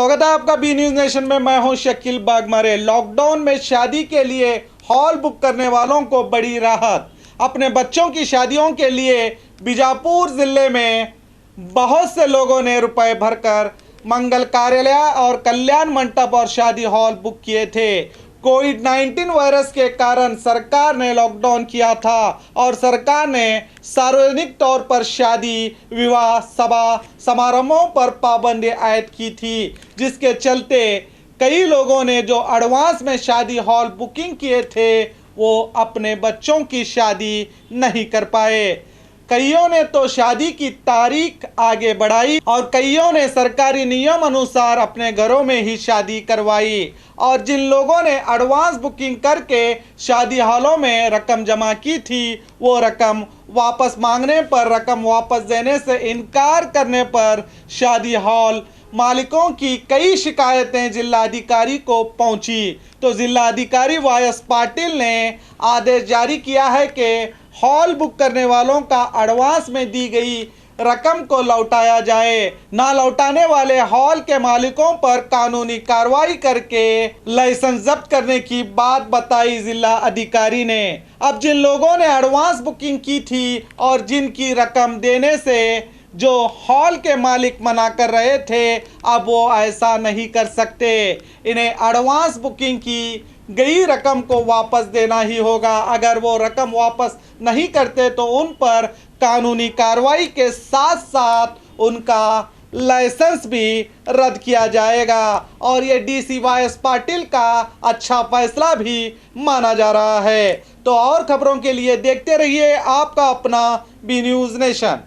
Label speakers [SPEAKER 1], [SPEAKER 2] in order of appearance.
[SPEAKER 1] स्वागत है आपका बी न्यूज नेशन में। मैं हूं शकील बागमारे। लॉकडाउन में शादी के लिए हॉल बुक करने वालों को बड़ी राहत। अपने बच्चों की शादियों के लिए बीजापुर जिले में बहुत से लोगों ने रुपए भरकर मंगल कार्यालय और कल्याण मंडप और शादी हॉल बुक किए थे। कोविड-19 वायरस के कारण सरकार ने लॉकडाउन किया था और सरकार ने सार्वजनिक तौर पर शादी, विवाह, सभा समारोहों पर पाबंदी आयद की थी, जिसके चलते कई लोगों ने जो एडवांस में शादी हॉल बुकिंग किए थे वो अपने बच्चों की शादी नहीं कर पाए। कईयों ने तो शादी की तारीख आगे बढ़ाई और कईयों ने सरकारी नियम अनुसार अपने घरों में ही शादी करवाई। और जिन लोगों ने एडवांस बुकिंग करके शादी हॉलों में रकम जमा की थी वो रकम वापस मांगने पर, रकम वापस देने से इनकार करने पर शादी हॉल मालिकों की कई शिकायतें जिलाधिकारी को पहुंची। तो जिलाधिकारी वायस पाटिल ने आदेश जारी किया है कि हॉल बुक करने वालों का एडवांस में दी गई रकम को लौटाया जाए। ना लौटाने वाले हॉल के मालिकों पर कानूनी कार्रवाई करके लाइसेंस जब्त करने की बात बताई जिला अधिकारी ने। अब जिन लोगों ने एडवांस बुकिंग की थी और जिनकी रकम देने से जो हॉल के मालिक मना कर रहे थे, अब वो ऐसा नहीं कर सकते। इन्हें एडवांस बुकिंग की गई रकम को वापस देना ही होगा। अगर वो रकम वापस नहीं करते तो उन पर कानूनी कार्रवाई के साथ साथ उनका लाइसेंस भी रद्द किया जाएगा। और ये डीसी वायस पाटिल का अच्छा फैसला भी माना जा रहा है। तो और खबरों के लिए देखते रहिए आपका अपना बी न्यूज नेशन।